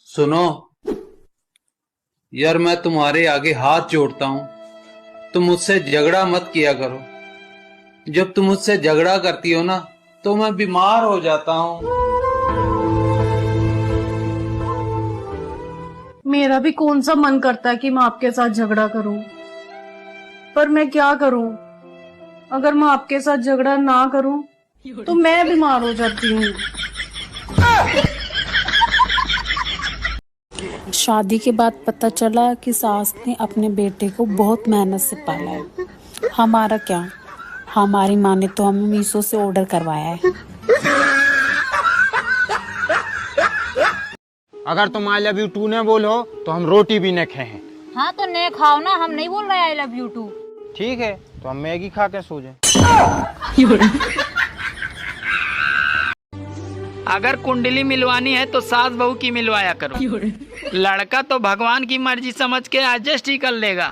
सुनो यार, मैं तुम्हारे आगे हाथ जोड़ता हूं, तुम मुझसे झगड़ा मत किया करो। जब तुम मुझसे झगड़ा करती हो ना तो मैं बीमार हो जाता हूं। मेरा भी कौन सा मन करता है कि मैं आपके साथ झगड़ा करूं, पर मैं क्या करूं। अगर मैं आपके साथ झगड़ा ना करूं तो मैं बीमार हो जाती हूँ। शादी के बाद पता चला कि सास ने अपने बेटे को बहुत मेहनत से पाला है। हमारा क्या, हमारी माँ ने तो हमें मीशो से ऑर्डर करवाया है। अगर तुम आई लव यू टू ने बोलो तो हम रोटी भी न खाएं। हाँ तो ने खाओ ना, हम नहीं बोल रहे आई लव यू टू। ठीक है तो हम मैगी खा के सो जाएं। अगर कुंडली मिलवानी है तो सास बहू की मिलवाया करो। लड़का तो भगवान की मर्जी समझ के एडजस्ट ही कर लेगा।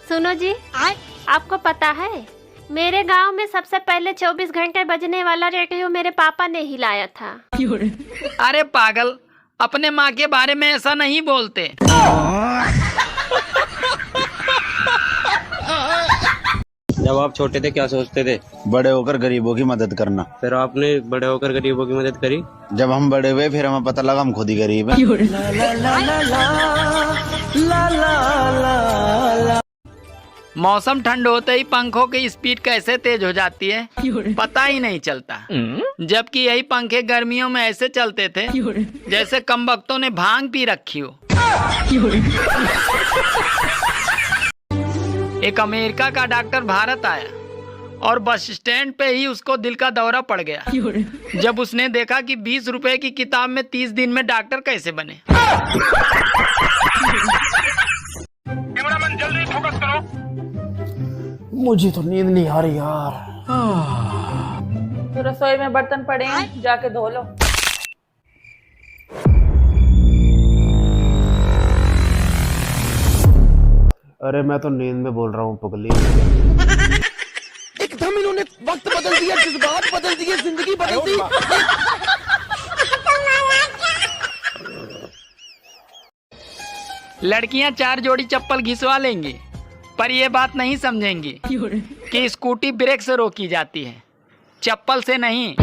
सुनो जी, आपको पता है मेरे गांव में सबसे पहले 24 घंटे बजने वाला रेडियो मेरे पापा ने ही लाया था। अरे पागल, अपने माँ के बारे में ऐसा नहीं बोलते। जब आप छोटे थे क्या सोचते थे? बड़े होकर गरीबों की मदद करना। फिर आपने बड़े होकर गरीबों की मदद करी? जब हम बड़े हुए फिर हमें पता लगा हम खुद ही गरीब हैं। मौसम ठंड होते ही पंखों की स्पीड कैसे तेज हो जाती है पता ही नहीं चलता। जबकि यही पंखे गर्मियों में ऐसे चलते थे जैसे कमबख्तों ने भांग पी रखी हो। एक अमेरिका का डॉक्टर भारत आया और बस स्टैंड पे ही उसको दिल का दौरा पड़ गया जब उसने देखा कि 20 रुपए की किताब में 30 दिन में डॉक्टर कैसे बने। जल्दी फोकस करो। मुझे तो नींद नहीं आ रही यार। तो रसोई में बर्तन पड़े हैं, जाके धो लो। अरे मैं तो नींद में बोल रहा हूँ पगली। एकदम इन्होंने वक्त बदल दिया, जज्बात बदल दिए, जिंदगी बदल दी। लड़कियां 4 जोड़ी चप्पल घिसवा लेंगी पर ये बात नहीं समझेंगी कि स्कूटी ब्रेक से रोकी जाती है, चप्पल से नहीं।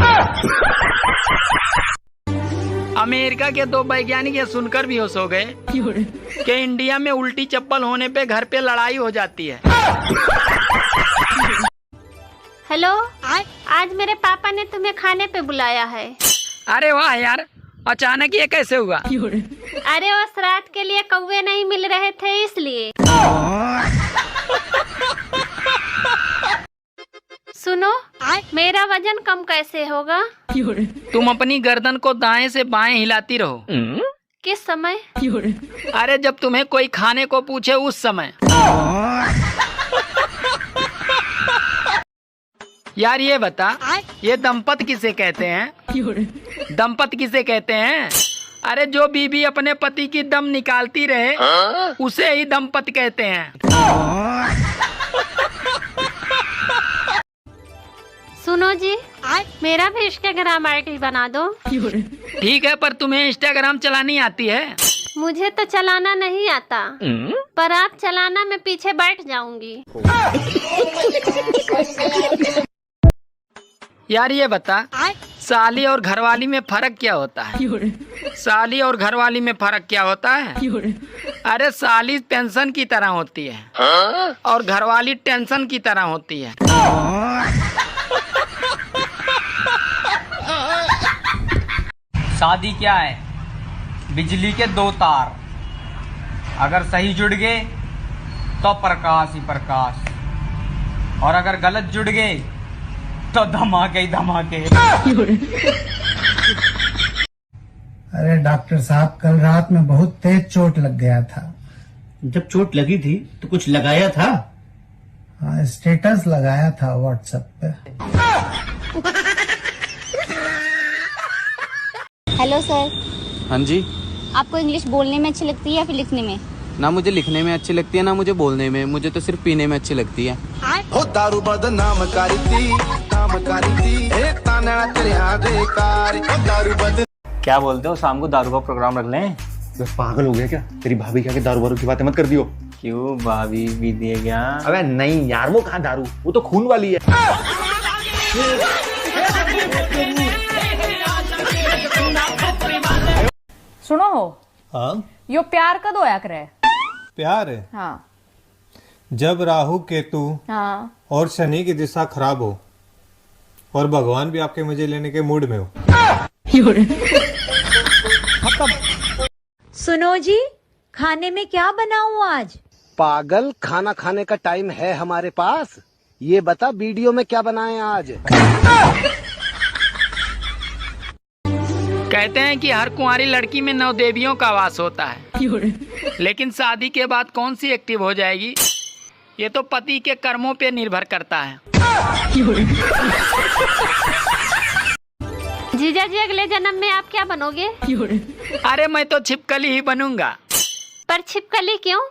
अमेरिका के 2 वैज्ञानिक ये सुनकर बेहोश हो गए कि इंडिया में उल्टी चप्पल होने पे घर पे लड़ाई हो जाती है। हेलो, आज मेरे पापा ने तुम्हें खाने पे बुलाया है। अरे वाह यार, अचानक ये कैसे हुआ? अरे वो श्राद्ध के लिए कौवे नहीं मिल रहे थे इसलिए। सुनो, मेरा वजन कम कैसे होगा? तुम अपनी गर्दन को दाएं से बाएं हिलाती रहो। किस समय? अरे जब तुम्हें कोई खाने को पूछे उस समय। यार ये बता, ये दंपत किसे कहते हैं? दंपत किसे कहते हैं? अरे जो बीवी अपने पति की दम निकालती रहे उसे ही दंपत कहते हैं। सुनो जी, मेरा भी इंस्टाग्राम आईडी बना दो। ठीक है, पर तुम्हें इंस्टाग्राम चलानी आती है? मुझे तो चलाना नहीं आता, पर आप चलाना मैं पीछे बैठ जाऊंगी। यार ये बता, साली और घरवाली में फर्क क्या होता है? साली और घरवाली में फर्क क्या होता है? अरे साली पेंशन की तरह होती है और घरवाली टेंशन की तरह होती है। शादी क्या है? बिजली के 2 तार, अगर सही जुड़ गए तो प्रकाश ही प्रकाश, और अगर गलत जुड़ गए तो धमाके ही धमाके। अरे डॉक्टर साहब, कल रात में बहुत तेज चोट लग गया था। जब चोट लगी थी तो कुछ लगाया था? हाँ, स्टेटस लगाया था व्हाट्सएप पे। Hello sir. हाँ जी। आपको इंग्लिश बोलने में अच्छी लगती है या फिर लिखने में? ना मुझे लिखने में अच्छी लगती है ना मुझे बोलने में, मुझे तो सिर्फ पीने में अच्छी लगती है। हो दारू बदनाम करती। काम करी थी एक ताना तेरे हाथ कार दारू बदल। क्या बोलते हो, शाम को दारू का प्रोग्राम रख लें? तो पागल हो गया क्या? तेरी भाभी क्या के दारू वारू की बातें मत कर दियो। क्यों, भाभी भी दे क्या? अबे नहीं यार, वो कहाँ दारू, वो तो खून वाली है। सुनो, हाँ यो प्यार कद होया करे? प्यार है हाँ जब राहु केतु हाँ और शनि की दिशा खराब हो और भगवान भी आपके मजे लेने के मूड में हो। सुनो जी, खाने में क्या बनाऊं आज? पागल, खाना खाने का टाइम है हमारे पास। ये बता वीडियो में क्या बनाए आज? कहते हैं कि हर कुंवारी लड़की में 9 देवियों का वास होता है, लेकिन शादी के बाद कौन सी एक्टिव हो जाएगी ये तो पति के कर्मों पे निर्भर करता है। जीजा जी, अगले जन्म में आप क्या बनोगे? अरे मैं तो छिपकली ही बनूंगा। पर छिपकली क्यों?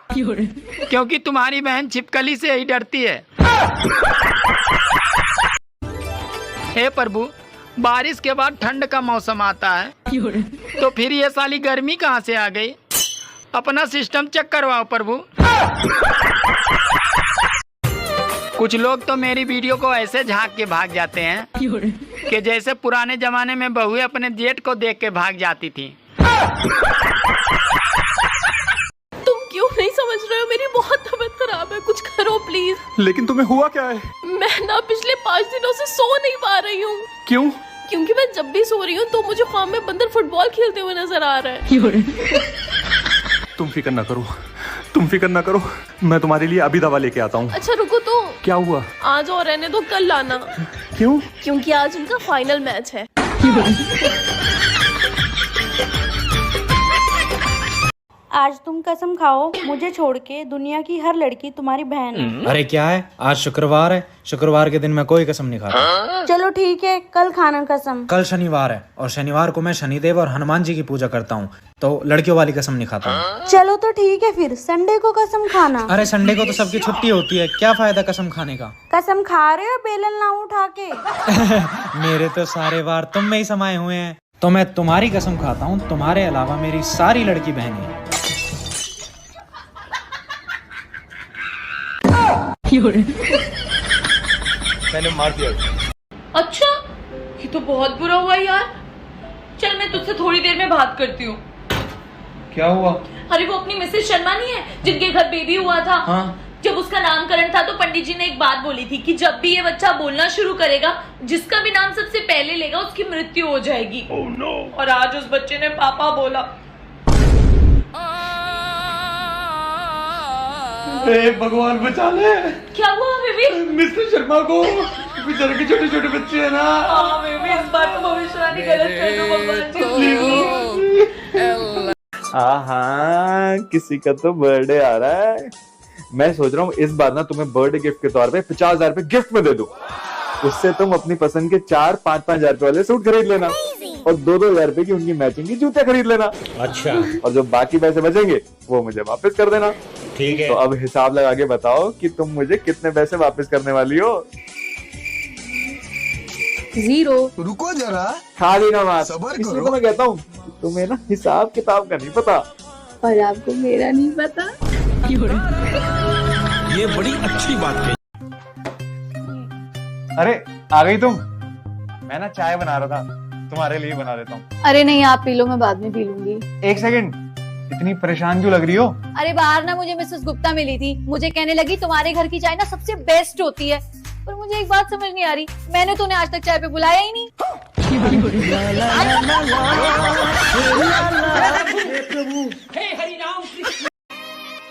क्योंकि तुम्हारी बहन छिपकली से ही डरती है। हे प्रभु, बारिश के बाद ठंड का मौसम आता है, तो फिर ये साली गर्मी कहाँ से आ गई? अपना सिस्टम चेक करवाओ प्रभु। कुछ लोग तो मेरी वीडियो को ऐसे झांक के भाग जाते हैं कि जैसे पुराने जमाने में बहुएं अपने जेठ को देख के भाग जाती थी। तुम क्यों नहीं समझ रहे हो? मेरी बहुत तबीयत खराब है, कुछ करो प्लीज। लेकिन तुम्हें हुआ क्या है? मैं ना पिछले 5 दिनों से सो नहीं पा रही हूँ। क्यों? क्योंकि मैं जब भी सो रही हूँ तो मुझे ख्वाब में बंदर फुटबॉल खेलते हुए नजर आ रहा है। तुम फिक्र ना करो, तुम फिक्र ना करो, मैं तुम्हारे लिए अभी दवा लेके आता हूँ। अच्छा रुको तो। क्या हुआ? आज और रहने दो, कल लाना। क्यों? क्योंकि आज उनका फाइनल मैच है। आज तुम कसम खाओ, मुझे छोड़ के दुनिया की हर लड़की तुम्हारी बहन है। अरे क्या है, आज शुक्रवार है, शुक्रवार के दिन मैं कोई कसम नहीं खाता। चलो ठीक है, कल खाना कसम। कल शनिवार है और शनिवार को मैं शनिदेव और हनुमान जी की पूजा करता हूँ, तो लड़कियों वाली कसम नहीं खाता हूँ। चलो तो ठीक है, फिर संडे को कसम खाना। अरे संडे को तो सबकी छुट्टी होती है, क्या फायदा कसम खाने का? कसम खा रहे हो बेलन ना उठा के? मेरे तो सारे वार तुम में ही समाये हुए हैं, तो मैं तुम्हारी कसम खाता हूँ, तुम्हारे अलावा मेरी सारी लड़की बहनें हैं। मैंने मार दिया। अच्छा, ये तो बहुत बुरा हुआ यार। चल मैं तुझसे थोड़ी देर में बात करती हूँ। क्या हुआ? अरे वो अपनी मिसेस शर्मा नहीं है जिनके घर बेबी हुआ था? हाँ। जब उसका नामकरण था तो पंडित जी ने एक बात बोली थी कि जब भी ये बच्चा बोलना शुरू करेगा, जिसका भी नाम सबसे पहले लेगा उसकी मृत्यु हो जाएगी। oh, no. और आज उस बच्चे ने पापा बोला। भगवान बचा ले। क्या हुआ बेबी? मिस्टर शर्मा को बेचारे के छोटे छोटे बच्चे हैं ना। हाँ बेबी, इस बार तो भविष्यवाणी गलत कर दो भगवान जी। हाँ, किसी का तो बर्थडे आ रहा है। मैं सोच रहा हूँ इस बार ना तुम्हें बर्थडे गिफ्ट के तौर पे 50,000 रुपए गिफ्ट में दे दूं। उससे तुम अपनी पसंद के 4-5 हजार रुपए वाले सूट खरीद लेना और 2-2 हजार रुपए की उनकी मैचिंग की जूते खरीद लेना। अच्छा। और जो बाकी पैसे बचेंगे वो मुझे वापस कर देना। ठीक है। तो अब हिसाब लगा के बताओ कि तुम मुझे कितने पैसे वापस करने वाली हो? 0। रुको जरा, खाली ना बात, सब्र इसलिए करो। तो मैं कहता हूँ तुम्हें ना हिसाब किताब का नहीं पता। और आपको मेरा नहीं पता। ये बड़ी अच्छी बात कही। अरे आ गई तुम? मैं ना चाय बना रहा था, तुम्हारे लिए बना देता हूँ। अरे नहीं, आप पी लो, मैं बाद में पी लूंगी। 1 सेकंड, इतनी परेशान क्यों लग रही हो? अरे बाहर ना मुझे मिसेस गुप्ता मिली थी, मुझे कहने लगी तुम्हारे घर की चाय ना सबसे बेस्ट होती है। पर मुझे एक बात समझ नहीं आ रही, मैंने तो उन्हें आज तक चाय पे बुलाया ही नहीं।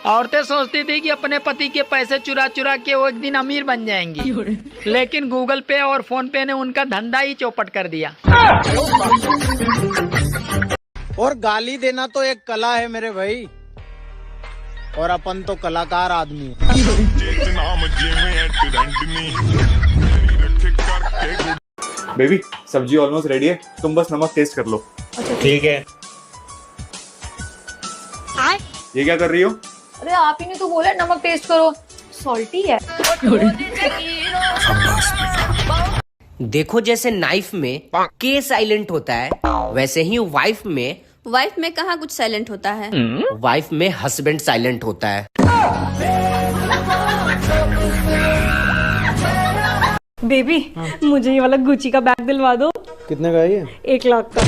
औरतें सोचती थी कि अपने पति के पैसे चुरा चुरा के वो एक दिन अमीर बन जाएंगी, लेकिन गूगल पे और फोन पे ने उनका धंधा ही चौपट कर दिया। और गाली देना तो एक कला है मेरे भाई, और अपन तो कलाकार आदमी बेबी, सब्जी ऑलमोस्ट रेडी है, तुम बस नमक टेस्ट कर लो। ठीक है। ये क्या कर रही हो? अरे आप ही ने तो बोला नमक टेस्ट करो, सॉल्टी है। देखो जैसे नाइफ में के साइलेंट होता है, वैसे ही वाइफ में कहाँ कुछ साइलेंट होता है। वाइफ में हस्बैंड साइलेंट होता है। बेबी मुझे ये वाला गुची का बैग दिलवा दो। कितने का है ये? 1 लाख का।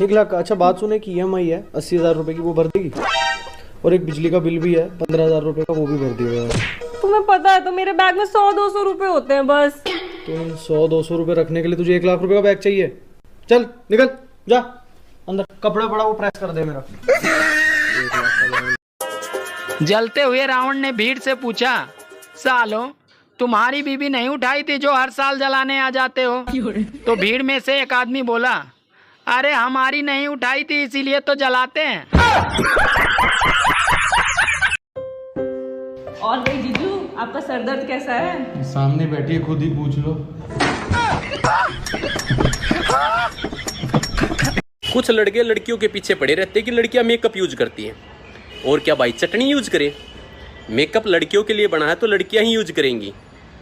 1 लाख का? अच्छा बात सुने की EMI है 80,000 रुपए की, वो भर देगी? और एक बिजली का बिल भी है 15,000 रुपए का, वो भी भर दिएगा। तुम्हें पता है तो मेरे बैग में 100-200 रुपए होते हैं बस। तो 100-200 रुपए रखने के लिए तुझे 1 लाख रुपए का बैग चाहिए? चल निकल जा अंदर, कपड़ा पड़ा वो प्रेस कर दे मेरा। जलते हुए रावण ने भीड़ से पूछा, सालो तुम्हारी बीबी नहीं उठाई थी जो हर साल जलाने आ जाते हो? तो भीड़ में से एक आदमी बोला, अरे हमारी नहीं उठाई थी इसीलिए तो जलाते हैं। और भाई जीजू आपका सर दर्द कैसा है? सामने बैठिए, खुद ही पूछ लो। कुछ लड़के लड़कियों के पीछे पड़े रहते कि लड़कियां मेकअप यूज करती हैं। और क्या भाई, चटनी यूज करें? मेकअप लड़कियों के लिए बना है तो लड़कियां ही यूज करेंगी।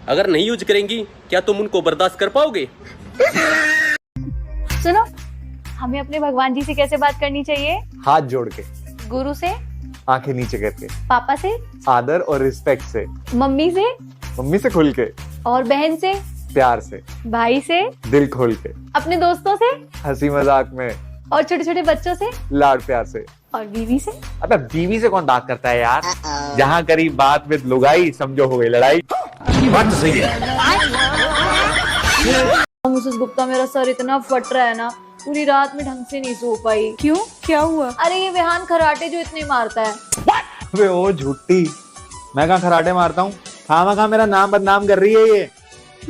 अगर नहीं यूज करेंगी क्या तुम उनको बर्दाश्त कर पाओगे? सुनो, हमें अपने भगवान जी से कैसे बात करनी चाहिए? हाथ जोड़ के, गुरु से, आंखें नीचे करके, पापा से, आदर और रिस्पेक्ट से, मम्मी से, मम्मी से खुल के, और बहन से, प्यार से, भाई से, दिल खोल के, अपने दोस्तों से, हंसी मजाक में, और छोटे छोटे बच्चों से, लाड प्यार से, और बीवी से। अबे बीवी से कौन बात करता है यार? जहाँ करी बात में लुगाई, समझो हो गई लड़ाई। बात तो सही है। मिसेस गुप्ता, मेरा सर इतना फट रहा है ना, पूरी रात में ढंग से नहीं सो पाई। क्यों, क्या हुआ? अरे ये विहान खराटे जो इतने मारता है। अबे ओ झूठी, मैं कहाँ खराटे मारता हूँ? खामा मेरा नाम बदनाम कर रही है ये।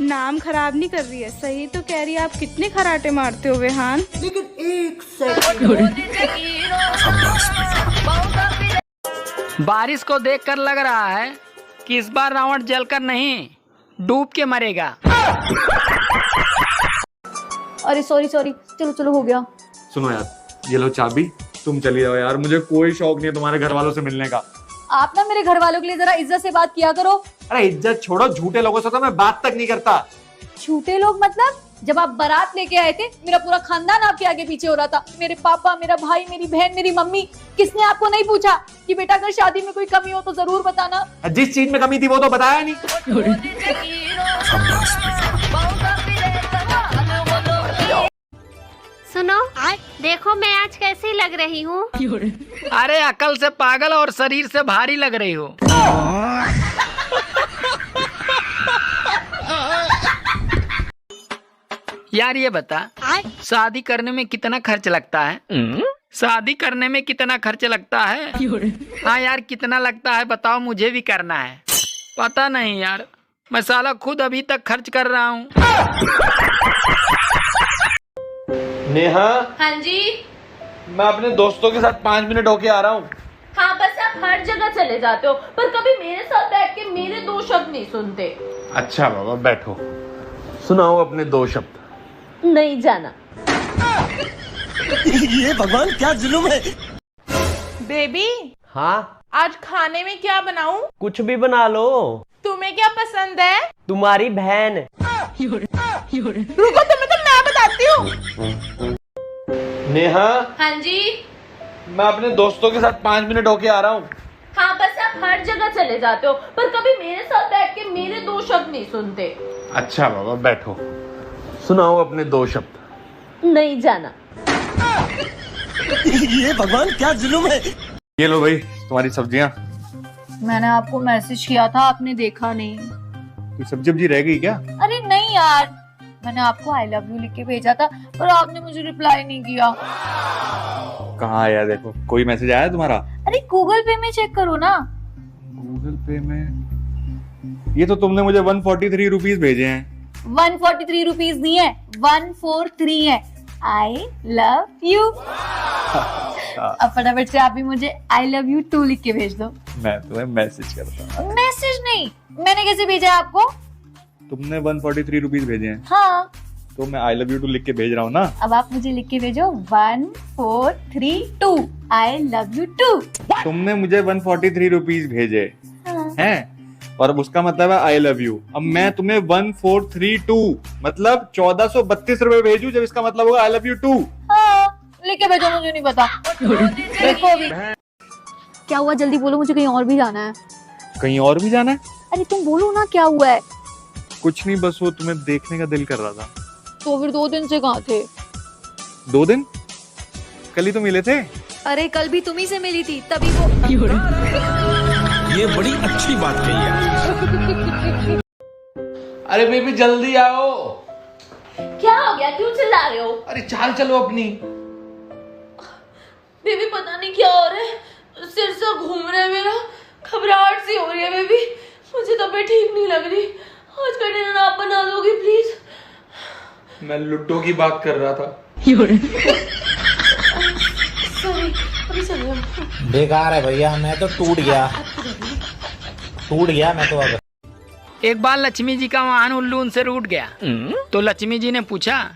नाम खराब नहीं कर रही है, सही तो कह रही है। आप कितने खराटे मारते हो विहान? लेकिन 1 सेकंड। बारिश को देखकर लग रहा है कि इस बार रावण जलकर नहीं डूब के मरेगा। अरे सॉरी, चलो चलो हो गया। सुनो यार, ये लो चाबी, तुम चली जाओ यार, मुझे कोई शौक नहीं है तुम्हारे घर वालों से मिलने का। आप ना मेरे घर वालों के लिए जरा इज्जत से बात किया करो। अरे इज्जत छोड़ो, झूठे लोगों से तो मैं बात तक नहीं करता। झूठे लोग मतलब? जब आप बारात लेके आए थे, मेरा पूरा खानदान आपके आगे पीछे हो रहा था। मेरे पापा, मेरा भाई, मेरी बहन, मेरी मम्मी। किसने आपको नहीं पूछा कि बेटा अगर शादी में कोई कमी हो तो जरूर बताना? जिस चीज में कमी थी वो तो बताया नहीं। सुनो, देखो मैं आज कैसी लग रही हूँ। अरे अकल से पागल और शरीर से भारी लग रही हो। यार ये बता, शादी करने में कितना खर्च लगता है? शादी करने में कितना खर्च लगता है? हाँ यार कितना लगता है बताओ, मुझे भी करना है। पता नहीं यार, मैं साला खुद अभी तक खर्च कर रहा हूँ। नेहा। हाँ जी। मैं अपने दोस्तों के साथ 5 मिनट होके आ रहा हूँ। हाँ बस आप हर जगह चले जाते हो, पर कभी मेरे साथ बैठ के मेरे 2 शब्द नहीं सुनते। अच्छा बाबा बैठो, सुनाओ अपने 2 शब्द। नहीं जाना। ये भगवान क्या जुल्म है। बेबी, हाँ आज खाने में क्या बनाऊं? कुछ भी बना लो। तुम्हें क्या पसंद है? तुम्हारी बहन। रुको, तुम्हें तो मैं बताती हूँ। नेहा। हाँ जी। मैं अपने दोस्तों के साथ 5 मिनट होके आ रहा हूँ। हाँ बस आप हर जगह चले जाते हो, पर कभी मेरे साथ बैठ के मेरे 2 शब्द नहीं सुनते। अच्छा बाबा बैठो, सुनाओ अपने 2 शब्द। नहीं जाना। ये भगवान क्या जुल्म है। ये लो भाई तुम्हारी सब्जियाँ। मैंने आपको मैसेज किया था, आपने देखा नहीं। कोई सब्जी रह गई क्या? अरे नहीं यार, मैंने आपको आई लव यू लिख के भेजा था, पर आपने मुझे रिप्लाई नहीं किया। कहाँ आया देखो, कोई मैसेज आया तुम्हारा? अरे गूगल पे में चेक करो ना। गूगल पे में? ये तो तुमने मुझे 143 रुपीज भेजे हैं। 143 रुपीज नहीं है, 143 है। I love you. अब फटाफट से आप भी मुझे आई लव यू 2 लिख के भेज दो। मैं तुम्हें मैसेज करता हूँ। मैसेज नहीं, मैंने कैसे भेजा है आपको? तुमने 143 रुपीज भेजे हैं। हाँ तो मैं आई लव यू 2 लिख के भेज रहा हूँ ना। अब आप मुझे लिख के भेजो 1432 आई लव यू 2। तुमने मुझे 143 रुपीज भेजे हैं, और अब उसका मतलब है आई लव यू। अब मैं तुम्हें 1432 मतलब 1432 रुपए भेजू जब इसका मतलब होगा आई लव यू टू। लेके भेजो, मुझे नहीं पता। देखो अभी क्या हुआ, जल्दी बोलो, मुझे कहीं और भी जाना है। कहीं और भी जाना है? अरे तुम बोलो ना क्या हुआ है। कुछ नहीं, बस वो तुम्हें देखने का दिल कर रहा था। तो फिर 2 दिन से कहाँ थे? 2 दिन? कल ही तो मिले थे। अरे कल भी तुम्ही से मिली थी, तभी वो। ये बड़ी अच्छी बात कही है। अरे बेबी जल्दी आओ। क्या हो गया, क्यों चिल्ला रहे हो? अरे चाल चलो अपनी। बेबी पता नहीं क्या हो रहा है, सिर सा घूम रहा है मेरा, घबराहट सी हो रही है बेबी, मुझे तबीयत ठीक नहीं लग रही। आज का डिनर आप बना दोगे प्लीज? मैं लुड्डो की बात कर रहा था। सॉरी, अभी चलिए। बेकार है भैया, मैं तो टूट गया मैं तो। अब एक बार लक्ष्मी जी का वाहन उल्लू उनसे रूठ गया। तो लक्ष्मी जी ने पूछा,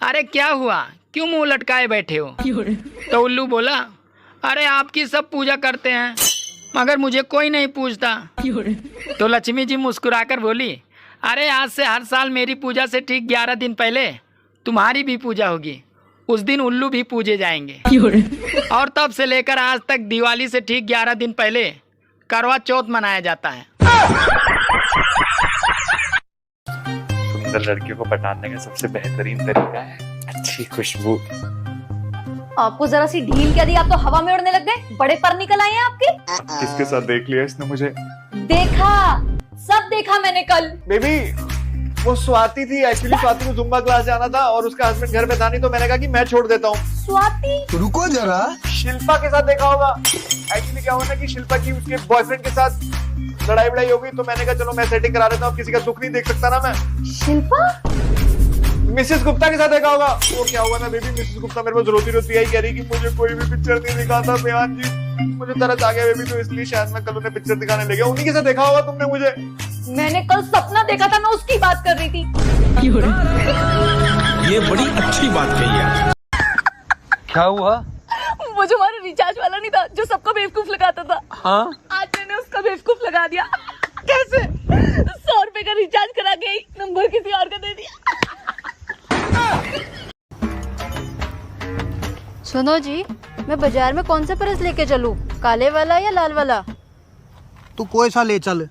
अरे क्या हुआ, क्यों मुंह लटकाए बैठे हो? तो उल्लू बोला, अरे आपकी सब पूजा करते हैं मगर मुझे कोई नहीं पूछता। तो लक्ष्मी जी मुस्कुराकर बोली, अरे आज से हर साल मेरी पूजा से ठीक 11 दिन पहले तुम्हारी भी पूजा होगी। उस दिन उल्लू भी पूजे जाएंगे। और तब से लेकर आज तक दिवाली से ठीक 11 दिन पहले करवा चौथ मनाया जाता है। सुंदर लड़कियों को पटाने का सबसे बेहतरीन तरीका है अच्छी खुशबू। आपको जरा सी ढील क्या दी, आप तो हवा में उड़ने लग गए। बड़े पर निकल आए हैं आपके। किसके साथ देख लिया इसने मुझे? देखा, सब देखा मैंने कल। बेबी वो स्वाति थी, एक्चुअली स्वाति को जुम्बा क्लास जाना था और उसका हस्बैंड घर पे था नहीं, तो मैंने कहा कि मैं छोड़ देता हूँ। स्वाति? रुको जरा, शिल्पा के साथ देखा होगा। एक्चुअली क्या हुआ ना कि शिल्पा की उसके बॉयफ्रेंड के साथ लड़ाई हो गई, तो मैंने कहा चलो मैं सेटिंग करा देता हूँ, किसी का दुख नहीं देख सकता ना मैं। शिल्पा? मिसेस गुप्ता के साथ देखा होगा। वो क्या हुआ ना बेबी, मिसेस गुप्ता मेरे पास रोती आई कह रही कि मुझे कोई भी पिक्चर नहीं दिखाता बयान जी, मुझे तरस आ गया बेबी, तो इसलिए शायद मैं कल उन्हें पिक्चर दिखाने ले गया। उन्हीं के साथ देखा होगा तुमने मुझे। मैंने कल सपना देखा था, मैं उसकी बात कर रही थी। ये बड़ी अच्छी बात कही है। क्या हुआ? वो जो हमारा रिचार्ज वाला नहीं था, जो सबका बेवकूफ लगाता था। हाँ? आज मैंने उसका बेवकूफ लगा दिया। कैसे? 100 रुपए का रिचार्ज करा के नंबर किसी और का दे दिया। सुनो जी, मैं बाजार में कौन सा परस लेके चलूं, काले वाला या लाल वाला? तू कोई सा ले चल,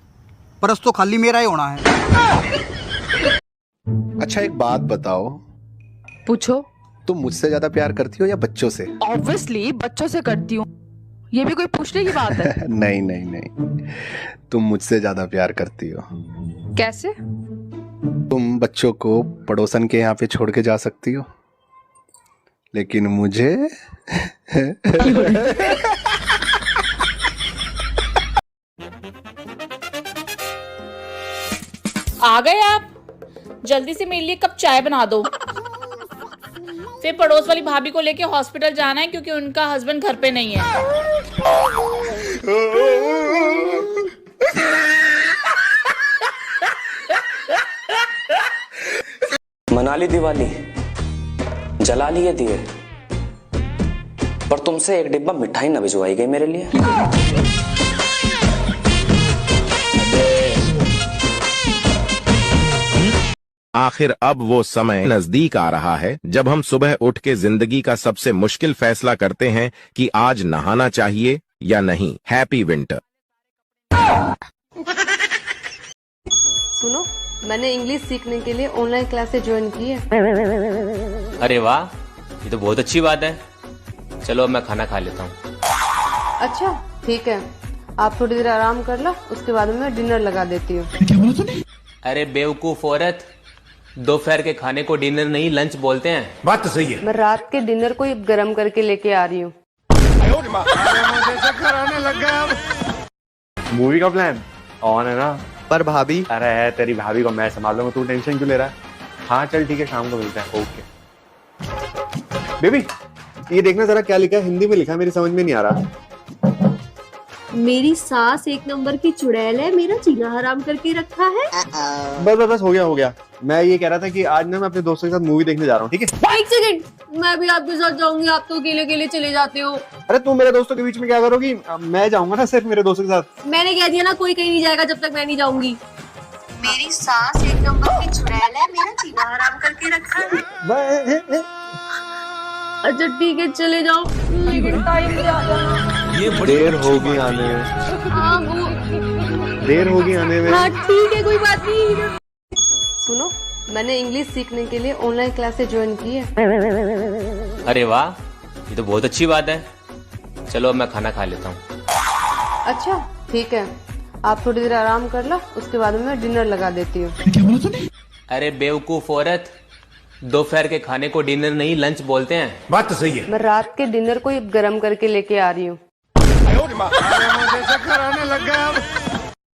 परस तो खाली मेरा ही होना है। अच्छा एक बात बताओ, पूछो। तुम मुझसे ज्यादा प्यार करती हो या बच्चों से? ऑब्वियसली बच्चों से करती हूँ, ये भी कोई पूछने की बात है? नहीं नहीं नहीं, तुम मुझसे ज्यादा प्यार करती हो। कैसे? तुम बच्चों को पड़ोसन के यहाँ पे छोड़ के जा सकती हो, लेकिन मुझे आ गए आप? जल्दी से मेरे लिए कप चाय बना दो। फिर पड़ोस वाली भाभी को लेके हॉस्पिटल जाना है क्योंकि उनका हस्बैंड घर पे नहीं है। मना ली दिवाली, जला लिए दिए, पर तुमसे एक डिब्बा मिठाई न भिजवाई गई मेरे लिए। आखिर अब वो समय नजदीक आ रहा है जब हम सुबह उठ के जिंदगी का सबसे मुश्किल फैसला करते हैं कि आज नहाना चाहिए या नहीं। Happy winter. सुनो, मैंने इंग्लिश सीखने के लिए ऑनलाइन क्लासेस ज्वाइन की है। अरे वाह, ये तो बहुत अच्छी बात है। चलो अब मैं खाना खा लेता हूँ। अच्छा ठीक है, आप थोड़ी देर आराम कर लो, उसके बाद मैं डिनर लगा देती हूँ। अरे बेवकूफ औरत, दोपहर के खाने को डिनर नहीं लंच बोलते हैं। बात तो सही है। मैं रात के डिनर को गर्म करके लेके आ रही हूँ। मूवी का प्लान ऑन है ना? पर भाभी, अरे है तेरी भाभी को मैं संभाल लूंगा, तू टेंशन क्यों ले रहा है? हाँ चल ठीक है, शाम को मिलते हैं। ओके बेबी, ये देखना जरा क्या लिखा है, हिंदी में लिखा है, मेरी समझ में नहीं आ रहा। मेरी सास एक नंबर की चुड़ैल है, मेरा जीना हराम करके रखा है। बस बस बस, हो गया। मैं ये कह रहा था कि आज ना मैं अपने दोस्तों के साथ मूवी देखने जा रहा हूँ, ठीक है? एक सेकंड, मैं भी आपके साथ जाऊंगी, आप तो अकेले अकेले चले जाते हो। अरे तू मेरे दोस्तों के बीच में क्या करोगी? मैं जाऊंगा ना सिर्फ मेरे दोस्तों के साथ। मैंने कह दिया ना, कोई कहीं नहीं जाएगा जब तक मैं नहीं जाऊंगी। मेरी सास एक नंबर की चुड़ैल है, मेरा जीना हराम करके रखा है। अच्छा ठीक है, चले जाओ, लेकिन टाइम से आ जाना। ये देर होगी आने में। हाँ वो देर होगी आने में। हाँ ठीक है, कोई बात नहीं। सुनो, मैंने इंग्लिश सीखने के लिए ऑनलाइन क्लासेस ज्वाइन की है। अरे वाह, ये तो बहुत अच्छी बात है। चलो अब मैं खाना खा लेता हूँ। अच्छा ठीक है, आप थोड़ी देर आराम कर लो, उसके बाद में मैं डिनर लगा देती हूँ। अरे बेवकूफ औरत, दोपहर के खाने को डिनर नहीं लंच बोलते हैं। बात तो सही है। मैं रात के डिनर को गर्म करके लेके आ रही हूँ। मुझे चक्कर आने लग गया अब।